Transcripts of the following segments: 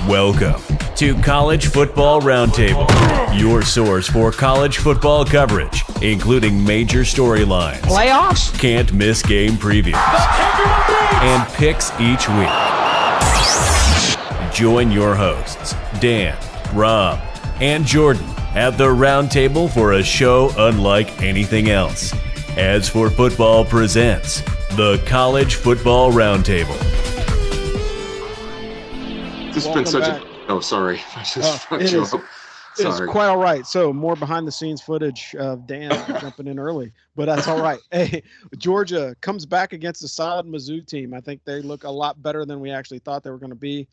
Welcome to College Football Roundtable, your source for college football coverage, including major storylines, playoffs, can't miss game previews, and picks each week. Join your hosts, Dan, Rob, and Jordan at the Roundtable for a show unlike anything else. As for Football presents the College Football Roundtable. This has been such a... Oh, sorry. I just fucked you up. It is quite all right. So more behind-the-scenes footage of Dan jumping in early, but that's all right. Hey, Georgia comes back against a solid Mizzou team. I think they look a lot better than we actually thought they were going to be.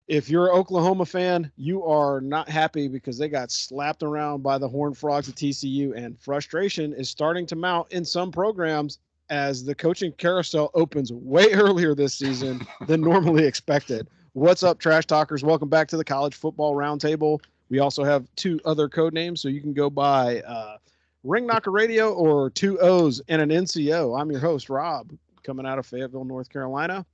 If you're an Oklahoma fan, you are not happy because they got slapped around by the Horned Frogs at TCU, and frustration is starting to mount in some programs as the coaching carousel opens way earlier this season than normally expected. What's up, Trash Talkers? Welcome back to the College Football Roundtable. We also have two other code names, so you can go by Ring Knocker Radio or 2 O's and an NCO. I'm your host, Rob, coming out of Fayetteville, North Carolina.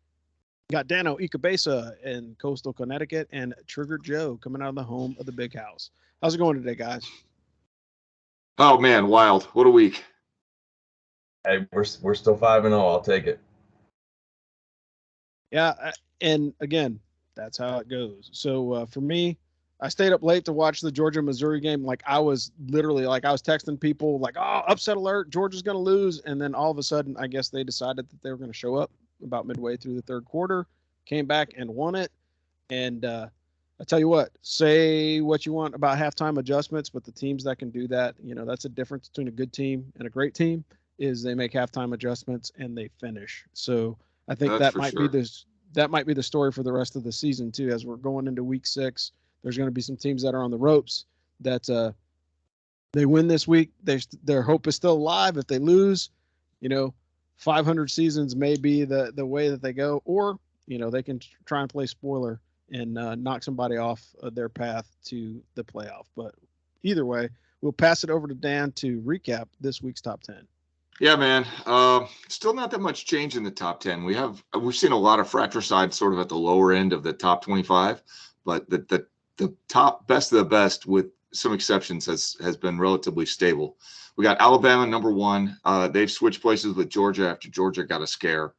Got Dano Ikebesa in coastal Connecticut, and Trigger Joe coming out of the home of the Big House. How's it going today, guys? Oh, man, wild. What a week. Hey, we're still 5-0. I'll take it. Yeah, and again, that's how it goes. So for me, I stayed up late to watch the Georgia-Missouri game. I was texting people like, oh, upset alert, Georgia's going to lose. And then all of a sudden, I guess they decided that they were going to show up about midway through the third quarter, came back and won it. And I tell you what, say what you want about halftime adjustments, but the teams that can do that, that's a difference between a good team and a great team, is they make halftime adjustments and they finish. So I think that might be the story for the rest of the season too. As we're going into week 6, there's going to be some teams that are on the ropes that they win this week. Their hope is still alive. If they lose, 500 seasons may be the way that they go, or, they can try and play spoiler and knock somebody off their path to the playoff. But either way, we'll pass it over to Dan to recap this week's top 10. Yeah, man. Still not that much change in the top 10. We've seen a lot of fratricide sort of at the lower end of the top 25, but the top best of the best, with some exceptions, has been relatively stable. We got Alabama number 1. They've switched places with Georgia after Georgia got a scare.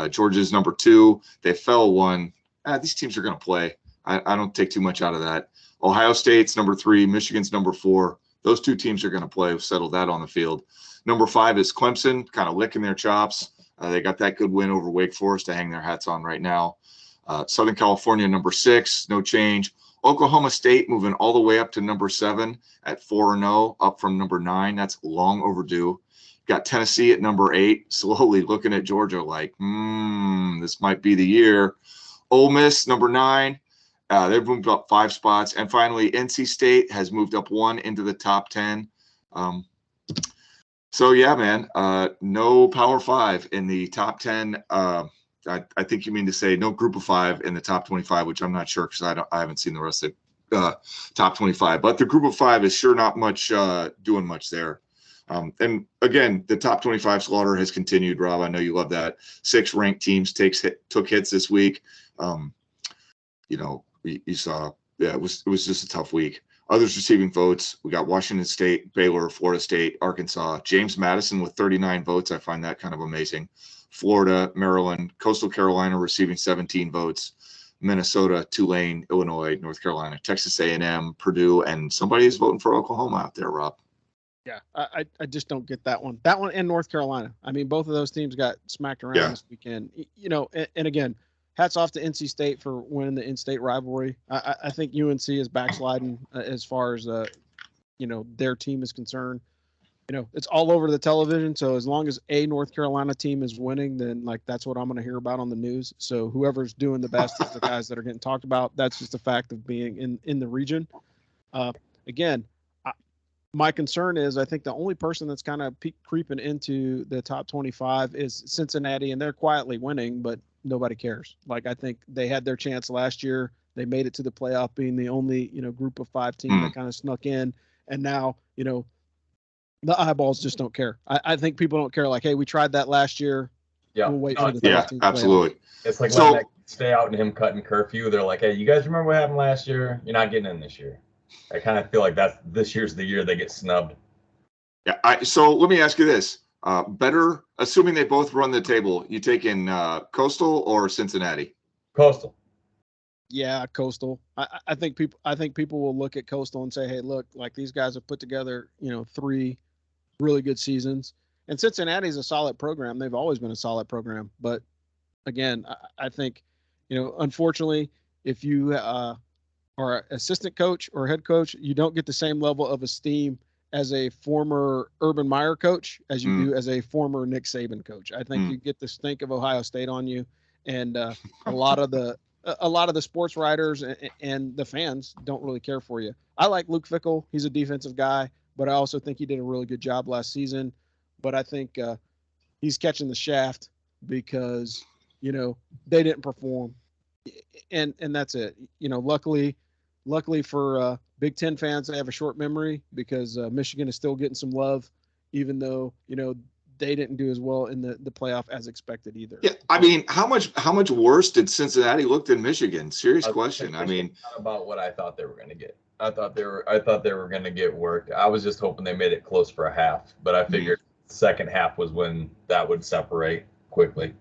Georgia's number 2. They fell 1. These teams are going to play. I don't take too much out of that. Ohio State's number 3. Michigan's number 4. Those two teams are going to play. We've settled that on the field. Number 5 is Clemson, kind of licking their chops. They got that good win over Wake Forest to hang their hats on right now. Southern California, number 6, no change. Oklahoma State moving all the way up to number 7 at 4-0, up from number 9. That's long overdue. Got Tennessee at number 8, slowly looking at Georgia like, this might be the year. Ole Miss, number 9. They've moved up 5 spots. And finally, NC State has moved up 1 into the top 10. So, yeah, man, no Power 5 in the top 10. I think you mean to say no Group of 5 in the top 25, which I'm not sure because I haven't seen the rest of the top 25. But the Group of 5 is sure not much doing much there. And, again, the top 25 slaughter has continued, Rob. I know you love that. 6 ranked teams took hits this week. You saw, it was just a tough week. Others receiving votes, we got Washington State, Baylor, Florida State, Arkansas. James Madison with 39 votes. I find that kind of amazing. Florida, Maryland, Coastal Carolina receiving 17 votes. Minnesota, Tulane, Illinois, North Carolina, Texas A&M, Purdue, and somebody is voting for Oklahoma out there, Rob. Yeah, I just don't get that one. That one and North Carolina. I mean, both of those teams got smacked around this weekend. And again, hats off to NC State for winning the in-state rivalry. I think UNC is backsliding as far as their team is concerned. It's all over the television. So as long as a North Carolina team is winning, then that's what I'm going to hear about on the news. So whoever's doing the best is the guys that are getting talked about. That's just a fact of being in the region. Again, my concern is I think the only person that's kind of creeping into the top 25 is Cincinnati, and they're quietly winning, but nobody cares. I think they had their chance last year. They made it to the playoff, being the only, Group of 5 team that kind of snuck in. And now, the eyeballs just don't care. I think people don't care. Hey, we tried that last year. Yeah. We'll wait for the absolutely. It's like stay out and him cutting curfew, they're like, hey, you guys remember what happened last year? You're not getting in this year. I kind of feel like this year's the year they get snubbed. Yeah. So let me ask you this. Better, assuming they both run the table, you taking Coastal or Cincinnati? Coastal. Yeah, Coastal. I think people will look at Coastal and say, hey, look, like these guys have put together, 3 really good seasons. And Cincinnati's a solid program. They've always been a solid program. But again, I think, unfortunately, if you are assistant coach or head coach, you don't get the same level of esteem as a former Urban Meyer coach as you do as a former Nick Saban coach. I think you get the stink of Ohio State on you, and a lot of the sports writers and the fans don't really care for you. I like Luke Fickell. He's a defensive guy, but I also think he did a really good job last season. But I think he's catching the shaft because, they didn't perform. And that's it. Luckily for Big Ten fans, they have a short memory because Michigan is still getting some love, even though, they didn't do as well in the playoff as expected either. Yeah, I mean, how much worse did Cincinnati look than Michigan? Serious question. I mean, not about what I thought they were going to get. I thought they were going to get worked. I was just hoping they made it close for a half, but I figured second half was when that would separate quickly.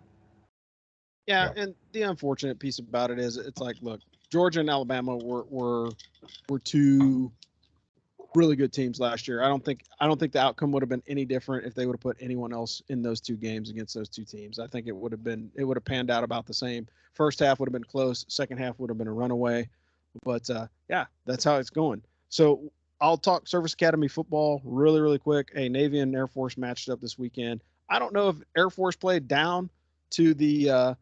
Yeah, and the unfortunate piece about it is it's like, look, Georgia and Alabama were 2 really good teams last year. I don't think the outcome would have been any different if they would have put anyone else in those 2 games against those 2 teams. I think it would have panned out about the same. First half would have been close. Second half would have been a runaway. But yeah, that's how it's going. So I'll talk Service Academy football really, really quick. Hey, Navy and Air Force matched up this weekend. I don't know if Air Force played down to the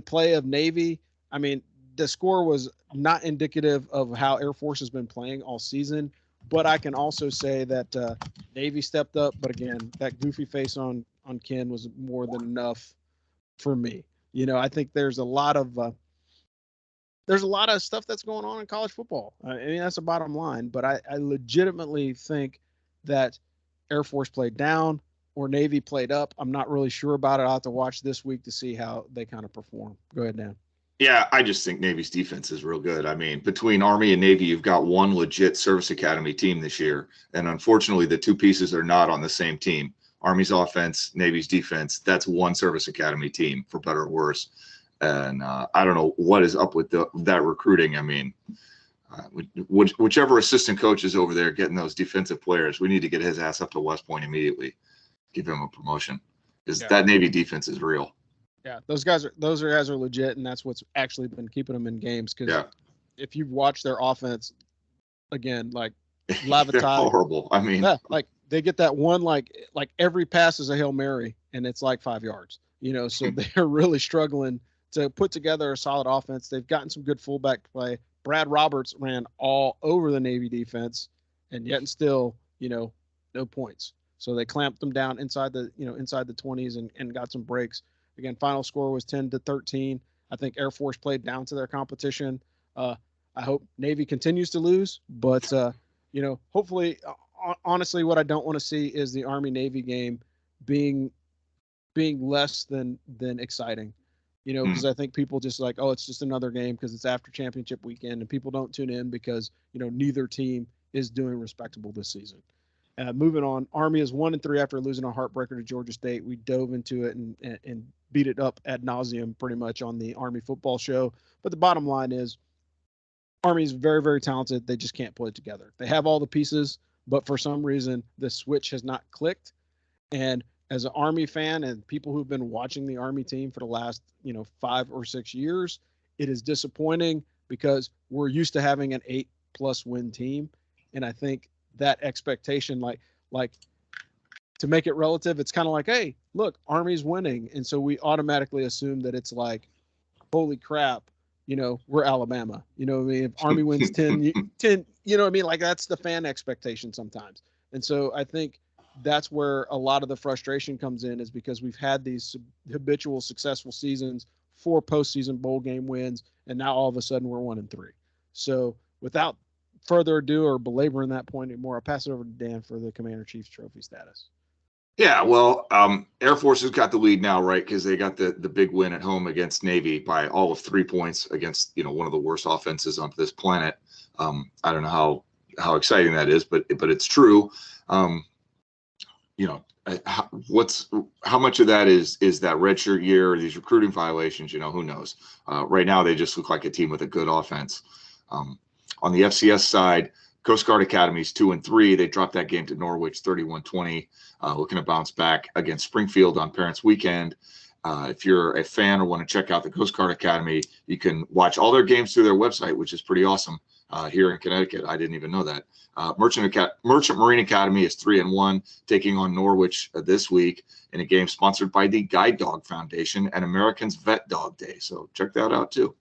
play of Navy. I mean, the score was not indicative of how Air Force has been playing all season. But I can also say that Navy stepped up. But again, that goofy face on Ken was more than enough for me. I think there's a lot of stuff that's going on in college football. I mean, that's the bottom line. But I legitimately think that Air Force played down or Navy played up. I'm not really sure about it. I'll have to watch this week to see how they kind of perform. Go ahead, Dan. Yeah, I just think Navy's defense is real good. I mean, between Army and Navy, you've got one legit Service Academy team this year. And unfortunately, the 2 pieces are not on the same team. Army's offense, Navy's defense, that's one Service Academy team, for better or worse. And I don't know what is up with that recruiting. I mean, whichever assistant coach is over there getting those defensive players, we need to get his ass up to West Point immediately. Give him a promotion. Because that Navy defense is real. Yeah, those guys are legit, and that's what's actually been keeping them in games. Because if you've watched their offense, again, like Lavatai, they're horrible. I mean, like they get that one, like every pass is a Hail Mary, and it's like 5 yards. So they're really struggling to put together a solid offense. They've gotten some good fullback play. Brad Roberts ran all over the Navy defense, and yet and still, no points. So they clamped them down inside the 20s and got some breaks. Again, final score was 10-13. I think Air Force played down to their competition. I hope Navy continues to lose, but hopefully, honestly, what I don't want to see is the Army-Navy game being less than exciting. Because I think people just like, oh, it's just another game because it's after championship weekend, and people don't tune in because neither team is doing respectable this season. Moving on, Army is 1-3 after losing a heartbreaker to Georgia State. We dove into it and beat it up ad nauseum pretty much on the Army football show. But the bottom line is Army is very, very talented. They just can't put it together. They have all the pieces, but for some reason, the switch has not clicked. And as an Army fan and people who've been watching the Army team for the last, 5 or 6 years, it is disappointing because we're used to having an 8+ win team. And I think that expectation, like to make it relative, it's kind of like, hey, look, Army's winning. And so we automatically assume that it's like, holy crap, we're Alabama. What I mean? If Army wins 10, like that's the fan expectation sometimes. And so I think that's where a lot of the frustration comes in, is because we've had these habitual successful seasons, 4 postseason bowl game wins, and now all of a sudden we're 1-3. So without further ado or belaboring that point anymore, I'll pass it over to Dan for the Commander Chiefs trophy status. Yeah, well, Air Force has got the lead now, right? Because they got the big win at home against Navy by all of 3 points against, one of the worst offenses on this planet. I don't know how exciting that is, but it's true. How much of that is that redshirt year or these recruiting violations? Who knows? Right now, they just look like a team with a good offense. On the FCS side, Coast Guard Academies 2-3. They dropped that game to Norwich 31-20. Looking to bounce back against Springfield on Parents Weekend. If you're a fan or want to check out the Coast Guard Academy, you can watch all their games through their website, which is pretty awesome. Here in Connecticut, I didn't even know that. Merchant Marine Academy is 3-1, taking on Norwich this week in a game sponsored by the Guide Dog Foundation and Americans Vet Dog Day. So check that out too.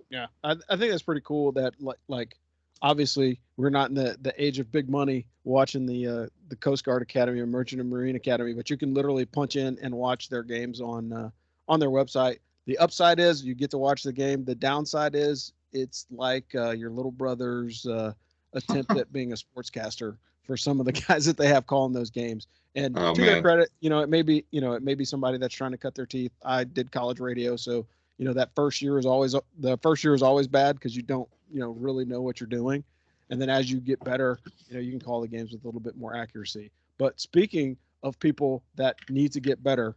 Yeah, I think that's pretty cool. That like obviously we're not in the age of big money watching the Coast Guard Academy or Merchant and Marine Academy, but you can literally punch in and watch their games on their website. The upside is you get to watch the game. The downside is it's like your little brother's attempt at being a sportscaster for some of the guys that they have calling those games. And their credit, it may be somebody that's trying to cut their teeth. I did college radio, so that first year is always bad because you don't really know what you're doing. And then as you get better, you can call the games with a little bit more accuracy. But speaking of people that need to get better,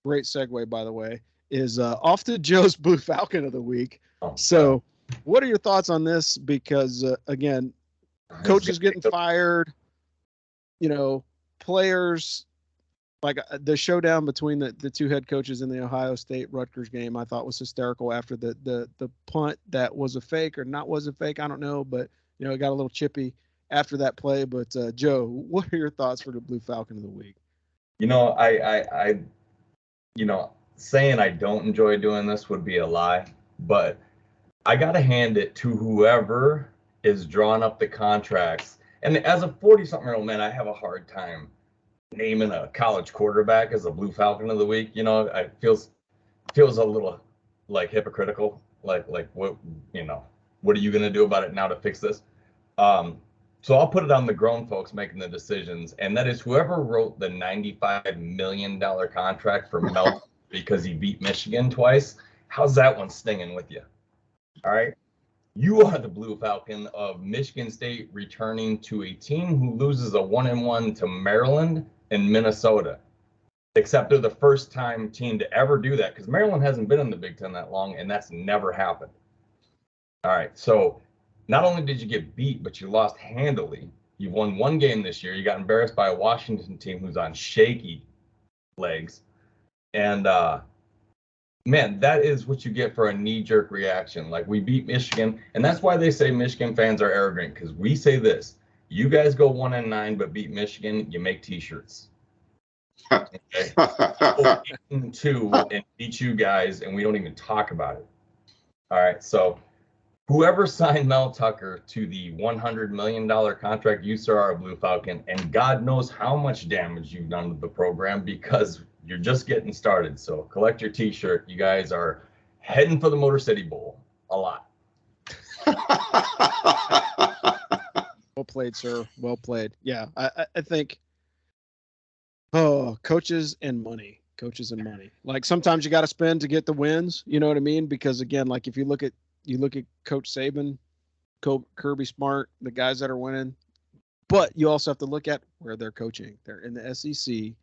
great segue, by the way, is off to Joe's Blue Falcon of the week. So what are your thoughts on this? Because again, coaches getting fired, players, like the showdown between the two head coaches in the Ohio State Rutgers game, I thought was hysterical after the punt that was a fake or not was a fake. I don't know, but it got a little chippy after that play. But Joe, what are your thoughts for the Blue Falcon of the week? I saying I don't enjoy doing this would be a lie, but I got to hand it to whoever is drawing up the contracts. And as a 40-something-year-old man, I have a hard time naming a college quarterback as a Blue Falcon of the week. It feels a little like hypocritical. Like what are you going to do about it now to fix this? So I'll put it on the grown folks making the decisions, and that is whoever wrote the $95 million contract for Mel because he beat Michigan twice. How's that one stinging with you? All right. You are the Blue Falcon of Michigan State returning to a team who loses a 1-1 to Maryland and Minnesota, except they're the first time team to ever do that because Maryland hasn't been in the Big Ten that long, and that's never happened. All right. So not only did you get beat, but you lost handily. You've won one game this year. You got embarrassed by a Washington team who's on shaky legs. And, man, that is what you get for a knee-jerk reaction. Like, we beat Michigan, and that's why they say Michigan fans are arrogant, because we say this. You guys go 1-9 but beat Michigan, you make T-shirts. Okay? 2 and beat you guys, and we don't even talk about it. All right, so whoever signed Mel Tucker to the $100 million contract, you, sir, are a Blue Falcon, and God knows how much damage you've done to the program because you're just getting started. So collect your T-shirt. You guys are heading for the Motor City Bowl a lot. Well played, sir. Well played. Yeah, I think, coaches and money. Like sometimes you got to spend to get the wins. You know what I mean? Because again, like if you look at Coach Saban, Kirby Smart, the guys that are winning, but you also have to look at where they're coaching. They're in the SEC,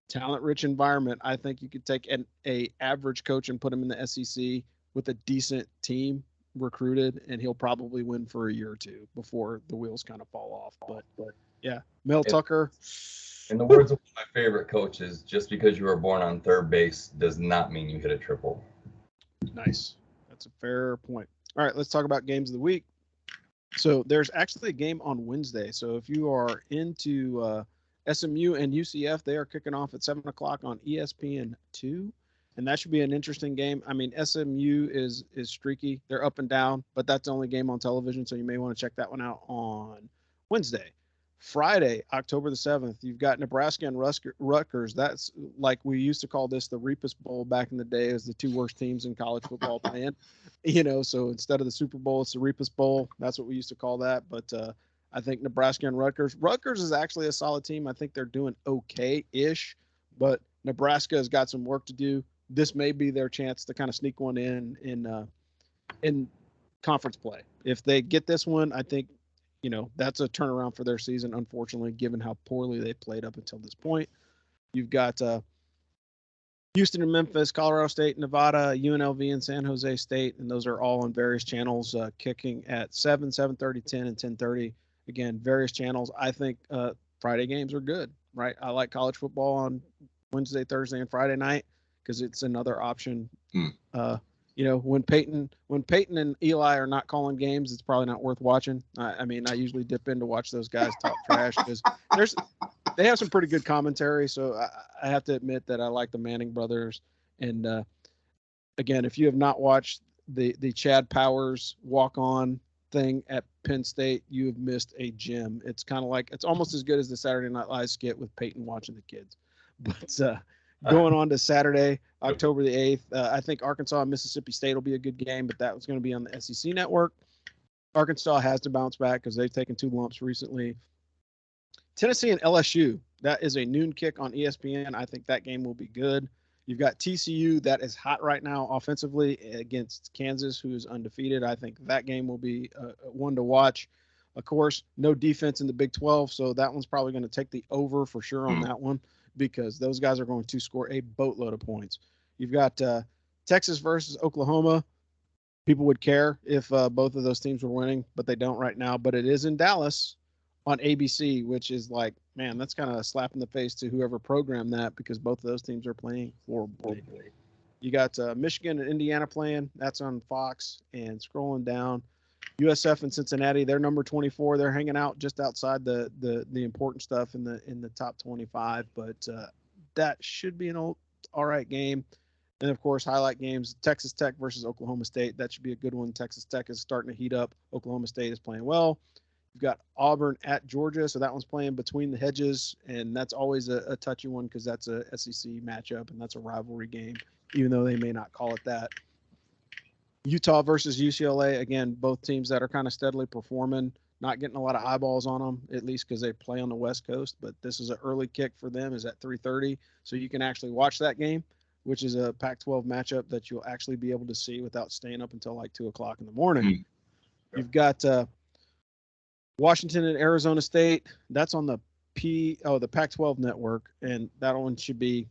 talent-rich environment. I think you could take a average coach and put him in the SEC with a decent team recruited, and he'll probably win for a year or two before the wheels kind of fall off. But yeah, Mel Tucker. In the words of my favorite coaches, just because you were born on third base does not mean you hit a triple. Nice. That's a fair point. All right, let's talk about games of the week. So there's actually a game on Wednesday. So if you are into SMU and UCF, they are kicking off at 7 o'clock on ESPN2, and that should be an interesting game. I mean, SMU is streaky. They're up and down, but that's the only game on television, so you may want to check that one out on Wednesday. Friday, October the 7th, you've got Nebraska and Rutgers. That's like we used to call this the Repus Bowl back in the day, as the two worst teams in college football playing. So instead of the Super Bowl, it's the Repus Bowl. That's what we used to call that. But I think Nebraska and Rutgers. Rutgers is actually a solid team. I think they're doing okay-ish, but Nebraska has got some work to do. This may be their chance to kind of sneak one in conference play. If they get this one, I think, that's a turnaround for their season, unfortunately, given how poorly they played up until this point. You've got Houston and Memphis, Colorado State, Nevada, UNLV, and San Jose State, and those are all on various channels, kicking at 7, 7:30, 10, and 10:30. Again, various channels. I think Friday games are good, right? I like college football on Wednesday, Thursday, and Friday night because it's another option. When Peyton and Eli are not calling games, it's probably not worth watching. I usually dip in to watch those guys talk trash because they have some pretty good commentary. So I have to admit that I like the Manning brothers. And again, if you have not watched the Chad Powers walk-on thing at Penn State, you have missed a gem. It's kind of like, it's almost as good as the Saturday Night Live skit with Peyton watching the kids. But going on to Saturday, October the 8th, I think Arkansas and Mississippi State will be a good game, but that was going to be on the SEC network. Arkansas has to bounce back because they've taken 2 lumps recently. Tennessee and LSU, that is a noon kick on ESPN. I think that game will be good. You've got TCU that is hot right now offensively against Kansas, who is undefeated. I think that game will be one to watch. Of course, no defense in the Big 12, so that one's probably going to take the over for sure on that one because those guys are going to score a boatload of points. You've got Texas versus Oklahoma. People would care if both of those teams were winning, but they don't right now. But it is in Dallas on ABC, which is like, man, that's kind of a slap in the face to whoever programmed that because both of those teams are playing horribly. You got Michigan and Indiana playing. That's on Fox. And scrolling down, USF and Cincinnati, they're number 24. They're hanging out just outside the important stuff in the top 25. But that should be an all right game. And, of course, highlight games, Texas Tech versus Oklahoma State. That should be a good one. Texas Tech is starting to heat up. Oklahoma State is playing well. You've got Auburn at Georgia, so that one's playing between the hedges, and that's always a touchy one because that's a SEC matchup, and that's a rivalry game, even though they may not call it that. Utah versus UCLA, again, both teams that are kind of steadily performing, not getting a lot of eyeballs on them, at least because they play on the West Coast, but this is an early kick for them, is at 3:30, so you can actually watch that game, which is a Pac-12 matchup that you'll actually be able to see without staying up until like 2 o'clock in the morning. You've got Washington and Arizona State. That's on the Pac-12 network, and that one should be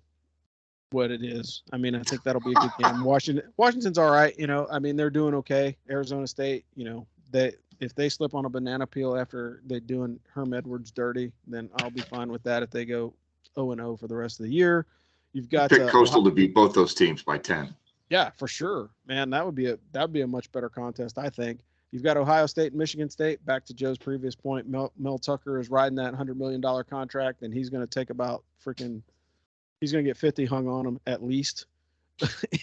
what it is. I think that'll be a good game. Washington's all right. They're doing okay. Arizona State, if they slip on a banana peel after they're doing Herm Edwards dirty, then I'll be fine with that if they go 0-0 for the rest of the year. You've got pick Coastal to beat both those teams by 10. Yeah, for sure, man. That would be a much better contest, I think. You've got Ohio State and Michigan State. Back to Joe's previous point, Mel Tucker is riding that $100 million contract, and he's going to take about he's going to get 50 hung on him at least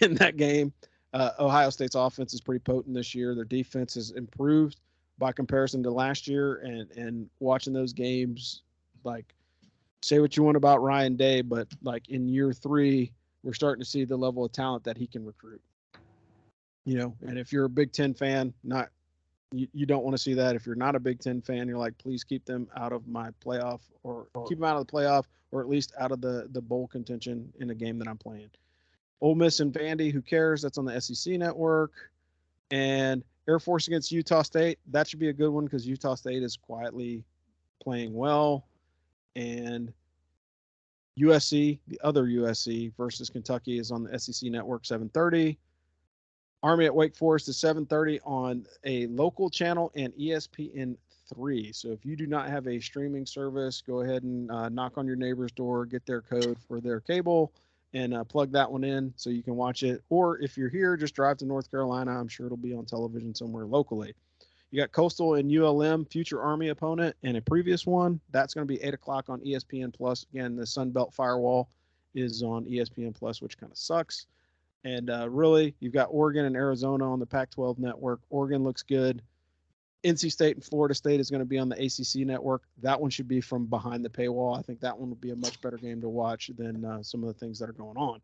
in that game. Ohio State's offense is pretty potent this year. Their defense has improved by comparison to last year, and watching those games, like, say what you want about Ryan Day, but like in year 3, we're starting to see the level of talent that he can recruit. And if you're a Big Ten fan, you don't want to see that. If you're not a Big Ten fan, you're like, please keep them out of my playoff, or keep them out of the playoff, or at least out of the bowl contention in a game that I'm playing. Ole Miss and Vandy, who cares? That's on the SEC network. And Air Force against Utah State. That should be a good one because Utah State is quietly playing well. And USC, the other USC versus Kentucky, is on the SEC network, 7:30. Army at Wake Forest is 7:30 on a local channel and ESPN3. So if you do not have a streaming service, go ahead and knock on your neighbor's door, get their code for their cable, and plug that one in so you can watch it. Or if you're here, just drive to North Carolina. I'm sure it'll be on television somewhere locally. You got Coastal and ULM, future Army opponent, and a previous one. That's going to be 8 o'clock on ESPN+. Again, the Sun Belt Firewall is on ESPN+, which kind of sucks. And really, you've got Oregon and Arizona on the Pac-12 network. Oregon looks good. NC State and Florida State is going to be on the ACC network. That one should be from behind the paywall. I think that one would be a much better game to watch than some of the things that are going on.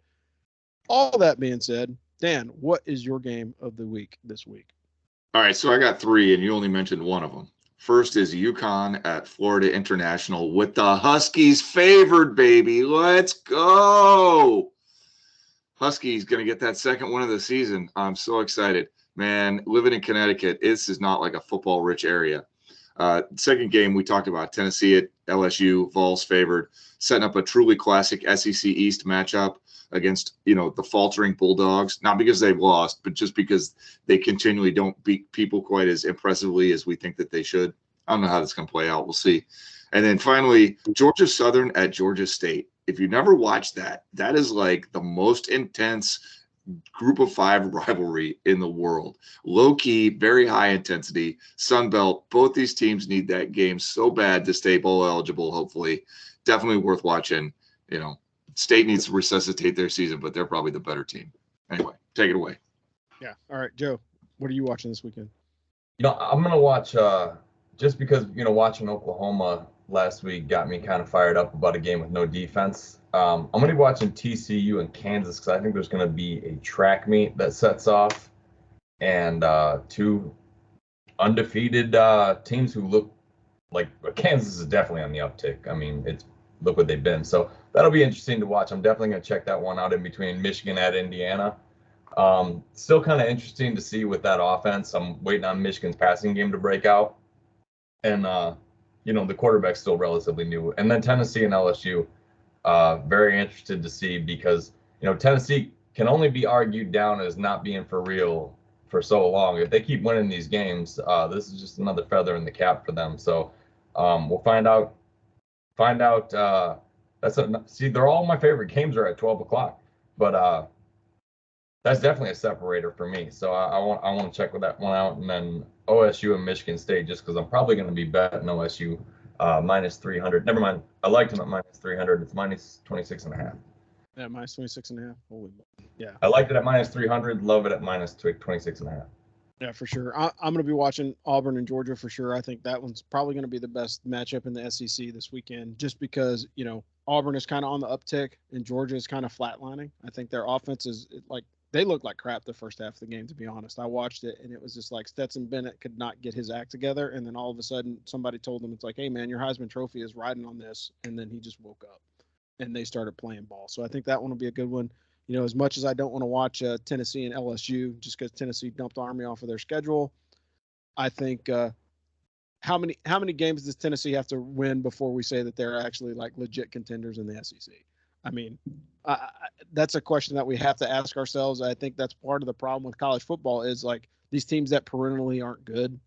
All that being said, Dan, what is your game of the week this week? All right, so I got 3, and you only mentioned one of them. First is Uconn at Florida International with the Huskies favored, baby. Let's go. Huskies going to get that second win of the season. I'm so excited. Man, living in Connecticut, this is not like a football-rich area. Second game, we talked about Tennessee at LSU, Vols favored, setting up a truly classic SEC East matchup against, the faltering Bulldogs, not because they've lost, but just because they continually don't beat people quite as impressively as we think that they should. I don't know how this is going to play out. We'll see. And then finally, Georgia Southern at Georgia State. If you never watched that, that is like the most intense group of 5 rivalry in the world. Low key, very high intensity. Sun Belt. Both these teams need that game so bad to stay bowl eligible, hopefully. Definitely worth watching. State needs to resuscitate their season, but they're probably the better team. Anyway, take it away. Yeah. All right, Joe, what are you watching this weekend? I'm going to watch, just because, watching Oklahoma last week got me kind of fired up about a game with no defense. I'm going to be watching TCU and Kansas because I think there's going to be a track meet that sets off, and 2 undefeated teams who look like Kansas is definitely on the uptick. I mean, look what they've been. So that'll be interesting to watch. I'm definitely going to check that one out in between Michigan at Indiana. Still kind of interesting to see with that offense. I'm waiting on Michigan's passing game to break out. And, the quarterback's still relatively new. And then Tennessee and LSU, very interested to see because, Tennessee can only be argued down as not being for real for so long. If they keep winning these games, this is just another feather in the cap for them. So we'll find out. They're all my favorite games are at 12 o'clock, but that's definitely a separator for me. So I want to check with that one out, and then OSU and Michigan State, just because I'm probably going to be betting OSU minus 300. Never mind. I liked them at minus 300. It's minus 26.5. Yeah, minus 26.5. Holy, yeah. I liked it at minus 300. Love it at minus 26.5. Yeah, for sure. I'm going to be watching Auburn and Georgia for sure. I think that one's probably going to be the best matchup in the SEC this weekend, just because, Auburn is kind of on the uptick and Georgia is kind of flatlining. I think their offense is they look like crap the first half of the game, to be honest. I watched it and it was just like Stetson Bennett could not get his act together. And then all of a sudden somebody told him, it's like, hey man, your Heisman Trophy is riding on this. And then he just woke up and they started playing ball. So I think that one will be a good one. As much as I don't want to watch Tennessee and LSU just because Tennessee dumped Army off of their schedule, I think how many games does Tennessee have to win before we say that they're actually like legit contenders in the SEC? I mean, that's a question that we have to ask ourselves. I think that's part of the problem with college football is like these teams that perennially aren't good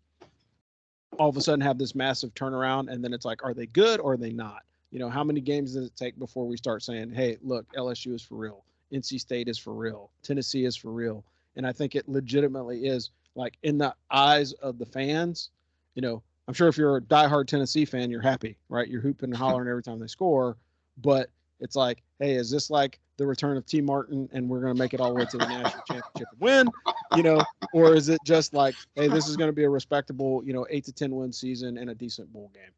all of a sudden have this massive turnaround, and then it's like, are they good or are they not? How many games does it take before we start saying, hey, look, LSU is for real. NC State is for real. Tennessee is for real. And I think it legitimately is, like, in the eyes of the fans. I'm sure if you're a diehard Tennessee fan, you're happy, right? You're hooping and hollering every time they score. But it's like, hey, is this like the return of T. Martin and we're going to make it all the way to the national championship and win, or is it just like, hey, this is going to be a respectable, 8 to 10 win season and a decent bowl game?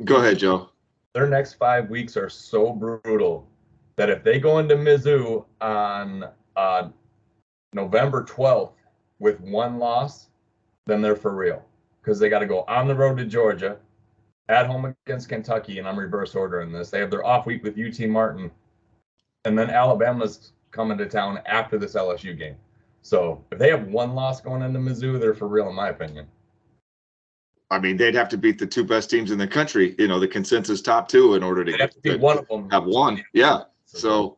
Go ahead, Joe. Their next 5 weeks are so brutal that if they go into Mizzou on November 12th with 1 loss, then they're for real. Because they got to go on the road to Georgia, at home against Kentucky, and I'm reverse ordering this. They have their off week with UT Martin, and then Alabama's coming to town after this LSU game. So if they have 1 loss going into Mizzou, they're for real, in my opinion. I mean, they'd have to beat the 2 best teams in the country, the consensus top 2 in order to beat one of them. Have one. Yeah. So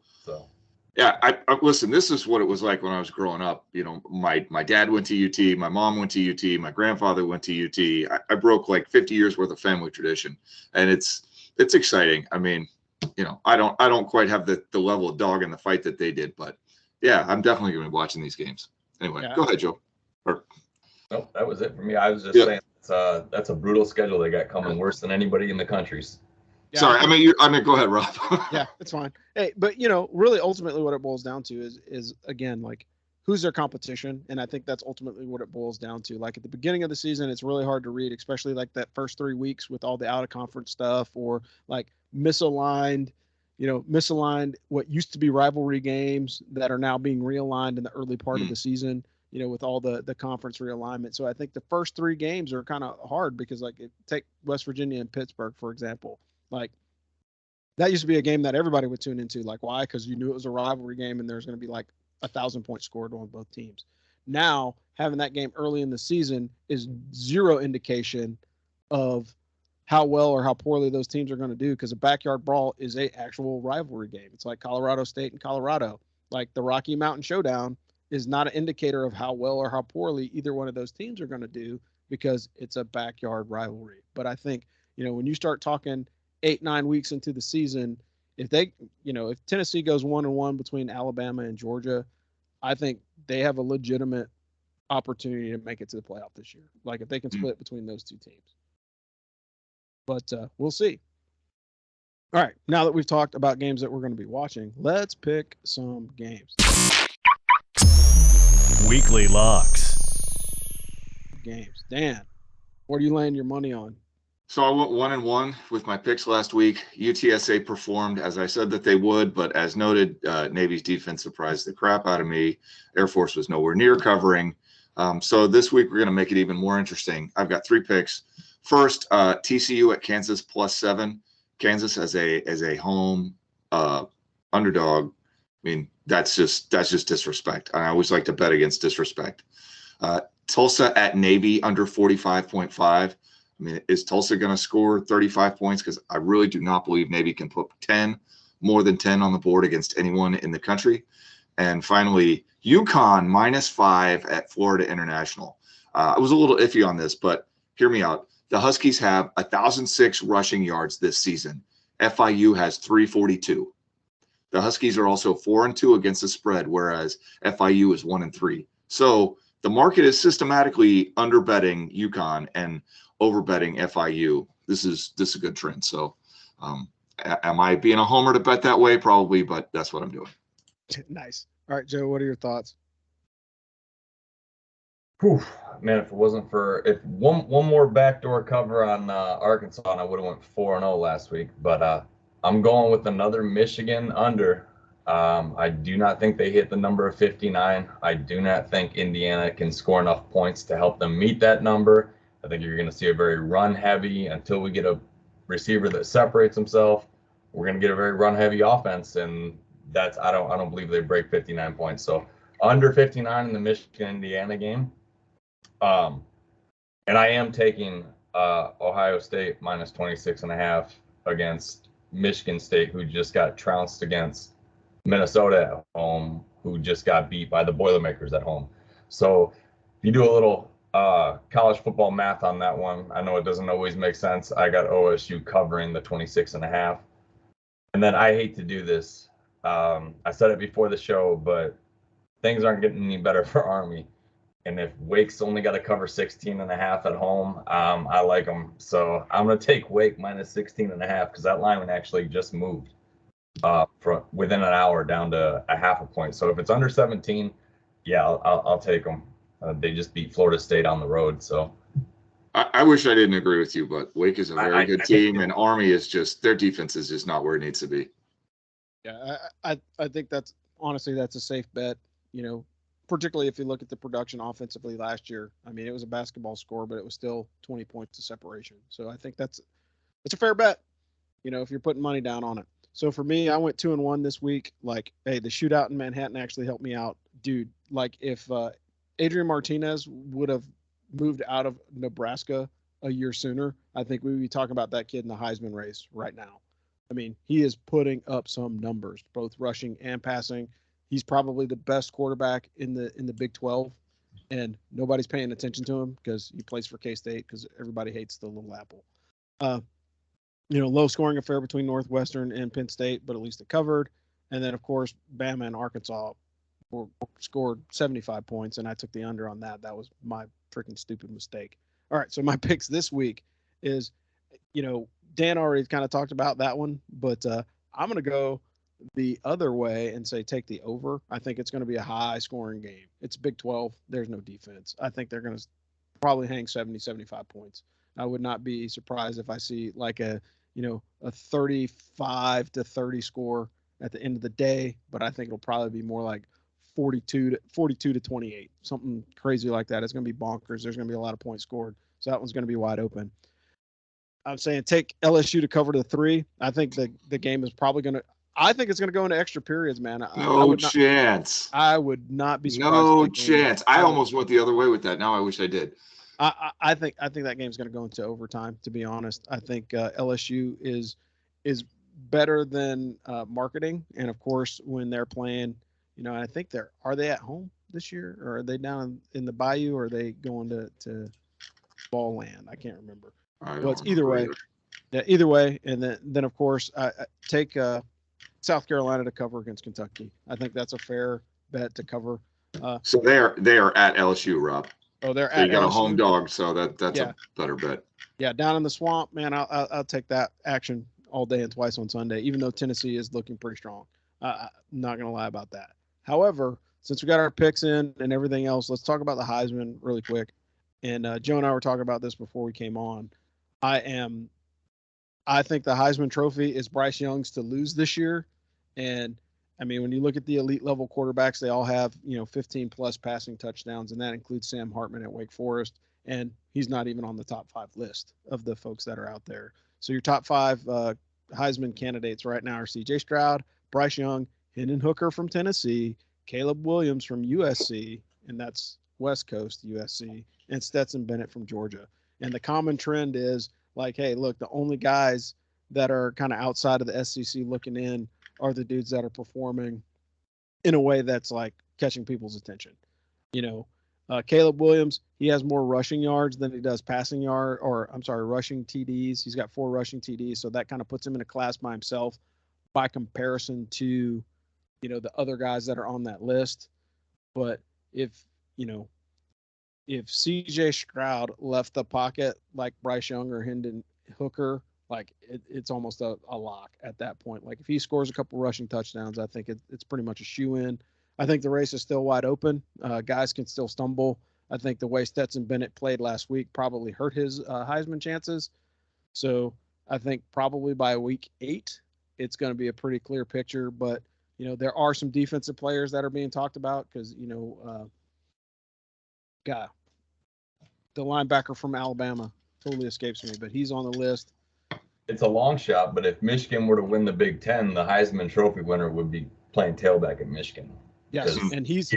yeah, I listen, this is what it was like when I was growing up. My dad went to UT, my mom went to UT, my grandfather went to UT. I broke like 50 years worth of family tradition, and it's exciting. I mean, I don't quite have the level of dog in the fight that they did, but yeah, I'm definitely going to be watching these games. Anyway, Go ahead, Joe. Nope, that was it for me. I was just saying that's a brutal schedule they got coming, worse than anybody in the countries. Yeah, sorry, I mean, go ahead, Rob. Yeah, it's fine. Hey, but really, ultimately, what it boils down to is again, like, who's their competition, and I think that's ultimately what it boils down to. Like at the beginning of the season, it's really hard to read, especially like that first 3 weeks with all the out of conference stuff, or like misaligned what used to be rivalry games that are now being realigned in the early part of the season. with all the conference realignment. So I think the first 3 games are kind of hard because, like, take West Virginia and Pittsburgh, for example. Like, that used to be a game that everybody would tune into. Like, why? Because you knew it was a rivalry game and there's going to be like 1,000 points scored on both teams. Now, having that game early in the season is zero indication of how well or how poorly those teams are going to do, because a backyard brawl is a actual rivalry game. It's like Colorado State and Colorado. Like, the Rocky Mountain Showdown is not an indicator of how well or how poorly either one of those teams are going to do, because it's a backyard rivalry. But I think, when you start talking 8-9 weeks into the season, if Tennessee goes 1-1 between Alabama and Georgia, I think they have a legitimate opportunity to make it to the playoff this year. Like, if they can split between those 2 teams. But we'll see. All right, now that we've talked about games that we're going to be watching, let's pick some games. Weekly locks. Games. Dan, what are you laying your money on? So I went 1-1 with my picks last week. UTSA performed as I said that they would, but as noted, Navy's defense surprised the crap out of me. Air Force was nowhere near covering. So this week we're going to make it even more interesting. I've got 3 picks. First, TCU at Kansas +7. Kansas as a home underdog. I mean, that's just disrespect. I always like to bet against disrespect. Tulsa at Navy under 45.5. I mean, is Tulsa going to score 35 points? Because I really do not believe Navy can put more than 10 on the board against anyone in the country. And finally, Uconn -5 at Florida International. I was a little iffy on this, but hear me out. The Huskies have 1,006 rushing yards this season. FIU has 342. The Huskies are also 4-2 against the spread, whereas FIU is 1-3. So the market is systematically underbetting Uconn and overbetting FIU. This is a good trend. So am I being a homer to bet that way? Probably, but that's what I'm doing. Nice. All right, Joe, what are your thoughts? Whew, man, if one more backdoor cover on Arkansas, I would have went 4-0 last week. But I'm going with another Michigan under. I do not think they hit the number of 59. I do not think Indiana can score enough points to help them meet that number. I think you're going to see a very run-heavy until we get a receiver that separates himself. We're going to get a very run-heavy offense, and I don't believe they break 59 points. So under 59 in the Michigan-Indiana game. And I am taking Ohio State -26.5 against Michigan State, who just got trounced against Minnesota at home, who just got beat by the Boilermakers at home. So if you do a little college football math on that one, I know it doesn't always make sense. I got OSU covering the 26.5. And then I hate to do this. I said it before the show, but things aren't getting any better for Army. And if Wake's only got to cover 16.5 at home, I like them. So I'm going to take Wake -16.5 because that line actually just moved from within an hour down to a half a point. So if it's under 17, yeah, I'll take them. They just beat Florida State on the road. So I wish I didn't agree with you, but Wake is a very good team, and Army is their defense is just not where it needs to be. Yeah, I think that's a safe bet, particularly if you look at the production offensively last year. I mean, it was a basketball score, but it was still 20 points of separation. So I think it's a fair bet, if you're putting money down on it. So for me, I went 2-1 this week. Like, hey, the shootout in Manhattan actually helped me out. Dude, like, if Adrian Martinez would have moved out of Nebraska a year sooner, I think we would be talking about that kid in the Heisman race right now. I mean, he is putting up some numbers, both rushing and passing. He's probably the best quarterback in the Big 12, and nobody's paying attention to him because he plays for K-State because everybody hates the Little Apple. Low scoring affair between Northwestern and Penn State, but at least it covered. And then, of course, Bama and Arkansas scored 75 points, and I took the under on that. That was my freaking stupid mistake. All right, so my picks this week is, Dan already kind of talked about that one, but I'm going to go the other way and say take the over. I think it's going to be a high-scoring game. It's Big 12. There's no defense. I think they're going to probably hang 70, 75 points. I would not be surprised if I see like a 35-30 score at the end of the day, but I think it'll probably be more like 42 to 28, something crazy like that. It's going to be bonkers. There's going to be a lot of points scored. So that one's going to be wide open. I'm saying take LSU to cover the 3. I think the game is probably going to – I think it's going to go into extra periods, man. No chance. I would not be surprised. No chance. I almost went the other way with that. Now I wish I did. I think that game's going to go into overtime, to be honest. I think LSU is better than marketing. And, of course, when they're playing, I think are they at home this year, or are they down in the Bayou, or are they going to Ball Land? I can't remember. Well, it's either way. Yeah, either way. And then of course, I take South Carolina to cover against Kentucky. I think that's a fair bet to cover. So they are at LSU, Rob. Oh, they're so at you got LSU. A home dog, so that's a better bet. Yeah, down in the swamp, man. I'll take that action all day and twice on Sunday, even though Tennessee is looking pretty strong. I'm not gonna lie about that. However, since we got our picks in and everything else, let's talk about the Heisman really quick. And Joe and I were talking about this before we came on. I think the Heisman Trophy is Bryce Young's to lose this year. And I mean, when you look at the elite level quarterbacks, they all have, 15 plus passing touchdowns, and that includes Sam Hartman at Wake Forest. And he's not even on the top 5 list of the folks that are out there. So your top 5 Heisman candidates right now are CJ Stroud, Bryce Young, Hendon Hooker from Tennessee, Caleb Williams from USC, and that's West Coast USC, and Stetson Bennett from Georgia. And the common trend is like, hey, look, the only guys that are kind of outside of the SEC looking in are the dudes that are performing in a way that's like catching people's attention. Caleb Williams, he has more rushing yards than he does rushing TDs. He's got 4 rushing TDs. So that kind of puts him in a class by himself by comparison to, the other guys that are on that list. But if CJ Stroud left the pocket like Bryce Young or Hendon Hooker, like it's almost a lock at that point. Like if he scores a couple rushing touchdowns, I think it's pretty much a shoe-in. I think the race is still wide open. Guys can still stumble. I think the way Stetson Bennett played last week probably hurt his Heisman chances. So I think probably by week 8, it's going to be a pretty clear picture. But, there are some defensive players that are being talked about because, the linebacker from Alabama totally escapes me, but he's on the list. It's a long shot, but if Michigan were to win the Big Ten, the Heisman Trophy winner would be playing tailback at Michigan. Yes, and he's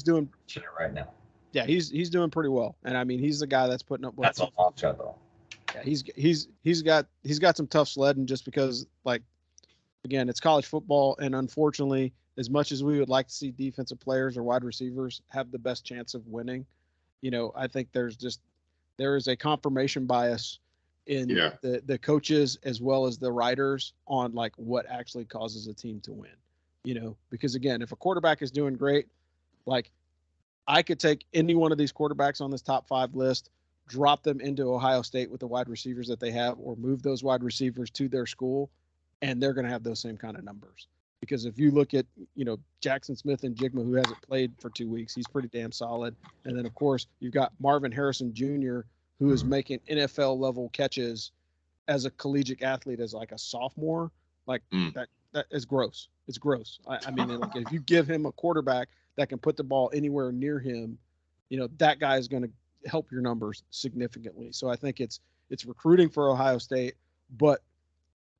doing it right now. Yeah, he's doing pretty well, and I mean he's the guy that's putting up. That's a long shot though. Yeah, he's got some tough sledding just because, like, again, it's college football, and unfortunately, as much as we would like to see defensive players or wide receivers have the best chance of winning, I think there is a confirmation bias in the coaches as well as the writers on like what actually causes a team to win. Because again, if a quarterback is doing great, like I could take any one of these quarterbacks on this top 5 list, drop them into Ohio State with the wide receivers that they have, or move those wide receivers to their school, and they're going to have those same kind of numbers. Because if you look at, Jackson Smith and Jigma, who hasn't played for 2 weeks, he's pretty damn solid. And then, of course, you've got Marvin Harrison Jr., who is making NFL-level catches as a collegiate athlete as like a sophomore. Like that is gross. It's gross. I mean, like, if you give him a quarterback that can put the ball anywhere near him, that guy is going to help your numbers significantly. So I think it's recruiting for Ohio State, but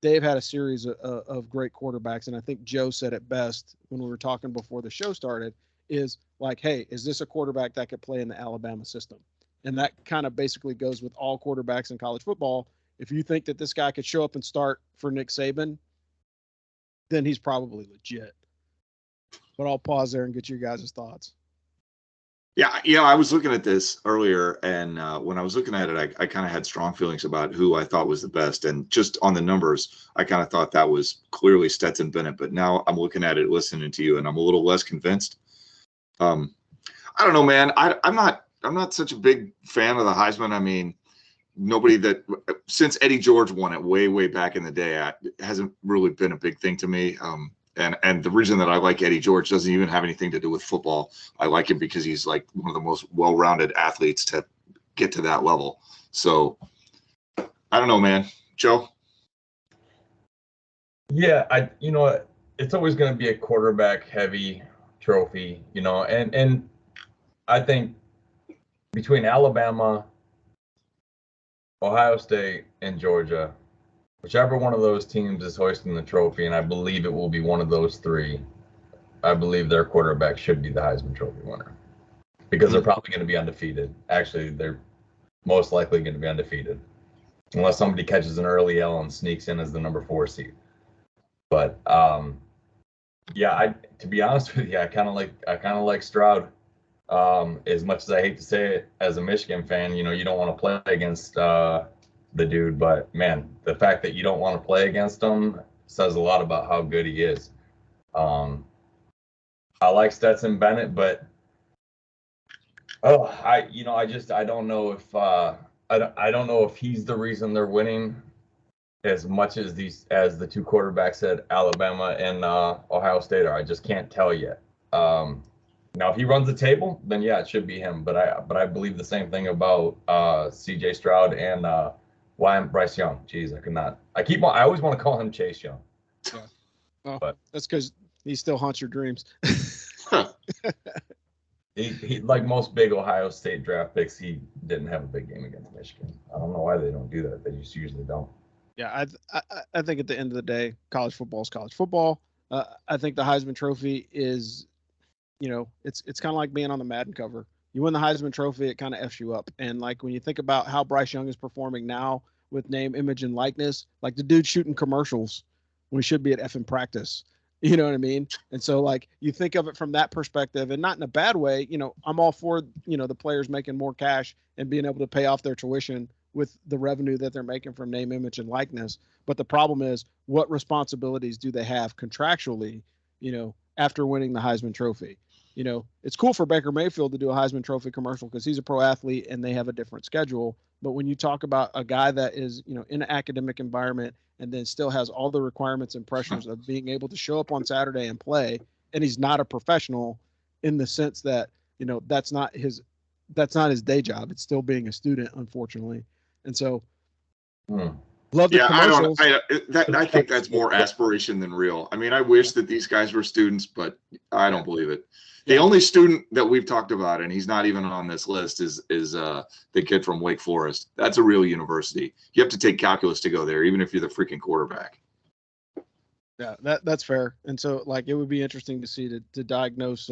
they've had a series of great quarterbacks. And I think Joe said it best when we were talking before the show started is like, hey, is this a quarterback that could play in the Alabama system? And that kind of basically goes with all quarterbacks in college football. If you think that this guy could show up and start for Nick Saban, then he's probably legit. But I'll pause there and get your guys' thoughts. Yeah, I was looking at this earlier, and when I was looking at it, I kind of had strong feelings about who I thought was the best. And just on the numbers, I kind of thought that was clearly Stetson Bennett. But now I'm looking at it, listening to you, and I'm a little less convinced. I don't know, man. I'm not such a big fan of the Heisman. I mean, nobody that since Eddie George won it way back in the day hasn't really been a big thing to me. And the reason that I like Eddie George doesn't even have anything to do with football. I like him because he's like one of the most well-rounded athletes to get to that level. So I don't know, man. Joe? Yeah, it's always going to be a quarterback heavy trophy, and I think between Alabama, Ohio State, and Georgia, whichever one of those teams is hoisting the trophy, and I believe it will be one of those three, I believe their quarterback should be the Heisman Trophy winner because they're probably going to be undefeated. Actually, they're most likely going to be undefeated unless somebody catches an early L and sneaks in as the number 4 seed. But to be honest with you, I kind of like Stroud. As much as I hate to say it, as a Michigan fan, you don't want to play against the dude, but man, the fact that you don't want to play against him says a lot about how good he is. I like Stetson Bennett, but I don't know if I don't know if he's the reason they're winning as much as the two quarterbacks at Alabama and Ohio State are. I just can't tell yet. Now, if he runs the table, then yeah, it should be him. But I believe the same thing about C.J. Stroud and Bryce Young. Jeez, I always want to call him Chase Young. Yeah. Well, but that's because he still haunts your dreams. He like most big Ohio State draft picks, he didn't have a big game against Michigan. I don't know why they don't do that. They just usually don't. Yeah, I think at the end of the day, college football is college football. I think the Heisman Trophy is, it's kind of like being on the Madden cover. You win the Heisman Trophy, it kind of F's you up. And like when you think about how Bryce Young is performing now with name, image, and likeness, like the dude's shooting commercials when he should be at effing practice. You know what I mean? And so like you think of it from that perspective, and not in a bad way. I'm all for, the players making more cash and being able to pay off their tuition with the revenue that they're making from name, image, and likeness. But the problem is, what responsibilities do they have contractually, after winning the Heisman Trophy? It's cool for Baker Mayfield to do a Heisman Trophy commercial because he's a pro athlete and they have a different schedule. But when you talk about a guy that is, in an academic environment and then still has all the requirements and pressures of being able to show up on Saturday and play, and he's not a professional in the sense that, that's not his day job. It's still being a student, unfortunately. And so love the commercials. I think that's more aspiration than real. I mean, I wish that these guys were students, but I don't believe it. The only student that we've talked about, and he's not even on this list, is the kid from Wake Forest. That's a real university. You have to take calculus to go there, even if you're the freaking quarterback. Yeah, that's fair. And so, like, it would be interesting to see to diagnose,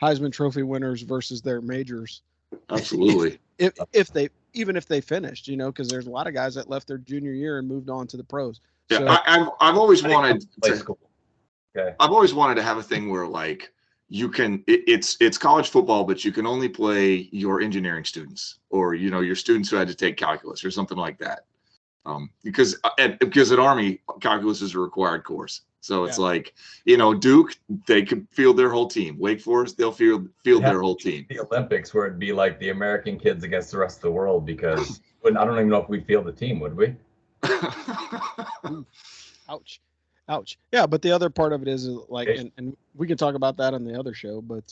Heisman Trophy winners versus their majors. Absolutely. if they finished, because there's a lot of guys that left their junior year and moved on to the pros. Yeah, so, I've always wanted to. Okay. I've always wanted to have a thing where like you can it's college football, but you can only play your engineering students or your students who had to take calculus or something like that. Because at Army, calculus is a required course. So it's like, Duke, they could field their whole team. Wake Forest, they'll field their whole team. The Olympics where it'd be like the American kids against the rest of the world because I don't even know if we'd field the team, would we? Ouch. Yeah, but the other part of it is like, and we can talk about that on the other show, but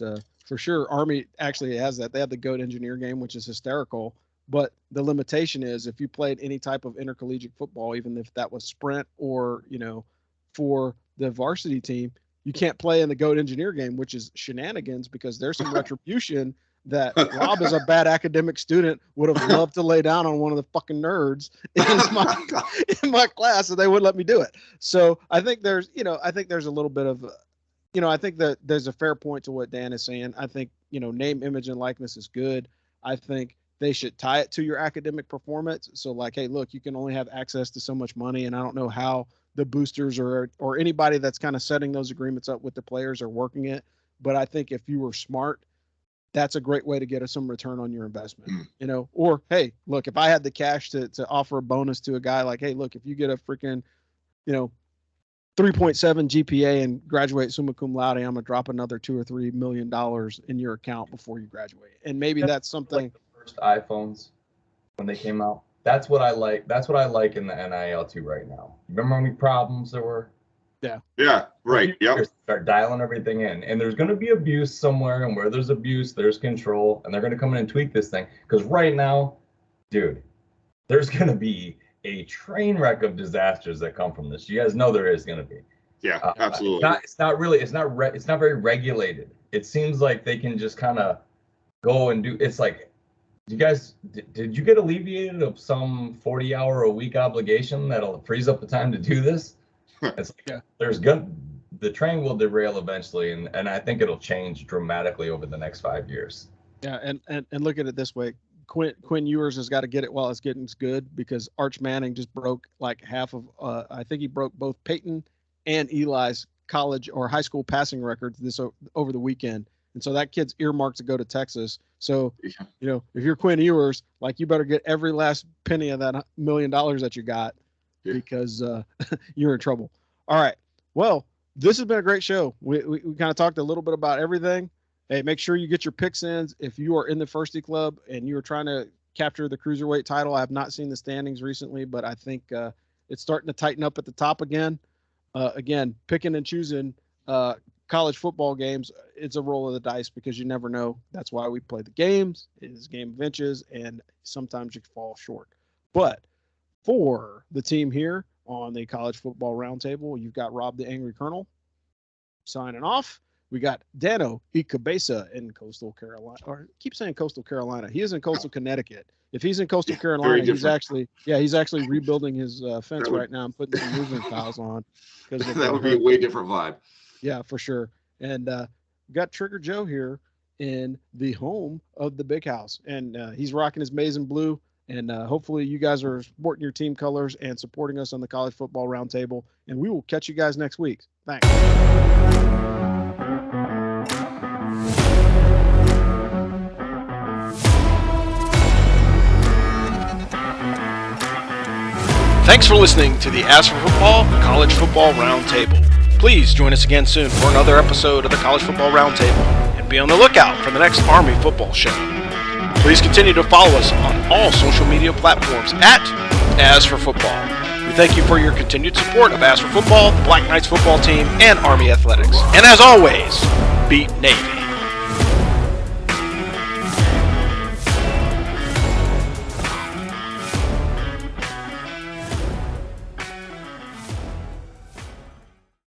for sure, Army actually has that. They have the GOAT engineer game, which is hysterical. But the limitation is if you played any type of intercollegiate football, even if that was sprint or, for the varsity team, you can't play in the GOAT engineer game, which is shenanigans because there's some retribution that Rob, as a bad academic student, would have loved to lay down on one of the fucking nerds in my class, and they wouldn't let me do it. So I think there's a little bit of, I think that there's a fair point to what Dan is saying. I think, name, image, and likeness is good. I think they should tie it to your academic performance. So like, hey, look, you can only have access to so much money, and I don't know how the boosters or anybody that's kind of setting those agreements up with the players are working it. But I think if you were smart, that's a great way to get some return on your investment, or, hey, look, if I had the cash to offer a bonus to a guy like, hey, look, if you get a freaking, 3.7 GPA and graduate summa cum laude, I'm going to drop another $2 or $3 million in your account before you graduate. And maybe that's something. Like the first iPhones when they came out. That's what I like. That's what I like in the NIL too right now. Remember how many problems there were? Yeah, right. Yep. Start dialing everything in, and there's going to be abuse somewhere, and where there's abuse, there's control, and they're going to come in and tweak this thing. Because right now, dude, there's going to be a train wreck of disasters that come from this. You guys know there is going to be. Yeah, absolutely. It's not very regulated. It seems like they can just kind of go and do. It's like, you guys, did you get alleviated of some 40-hour-a-week obligation that'll freeze up the time to do this? It's like, the train will derail eventually, and I think it'll change dramatically over the next 5 years. Yeah, and look at it this way. Quinn Ewers has got to get it while it's getting good, because Arch Manning just broke like half of I think he broke both Peyton and Eli's college or high school passing records over the weekend. And so that kid's earmarked to go to Texas. So, if you're Quinn Ewers, like, you better get every last penny of that $1 million that you got, because you're in trouble. All right. Well, this has been a great show. We kind of talked a little bit about everything. Hey, make sure you get your picks in. If you are in the Firsty Club and you are trying to capture the Cruiserweight title, I have not seen the standings recently, but I think it's starting to tighten up at the top again. Again, picking and choosing college football games, it's a roll of the dice, because you never know. That's why we play the games. It is a game of inches, and sometimes you fall short. But for the team here on the College Football Roundtable, you've got Rob the Angry Colonel signing off. We got Dano Icabeza in Coastal Carolina, or keep saying Coastal Carolina. He is in Coastal Connecticut. If he's in Coastal Carolina, he's actually rebuilding his fence right now and putting some roofing tiles on. That would be a way different vibe. Yeah, for sure. And we got Trigger Joe here in the home of the Big House, and he's rocking his maize and blue. And hopefully you guys are sporting your team colors and supporting us on the College Football Roundtable. And we will catch you guys next week. Thanks. Thanks for listening to the As for Football College Football Roundtable. Please join us again soon for another episode of the College Football Roundtable, and be on the lookout for the next Army football show. Please continue to follow us on all social media platforms at As for Football. We thank you for your continued support of As for Football, the Black Knights football team, and Army athletics. And as always, beat Navy.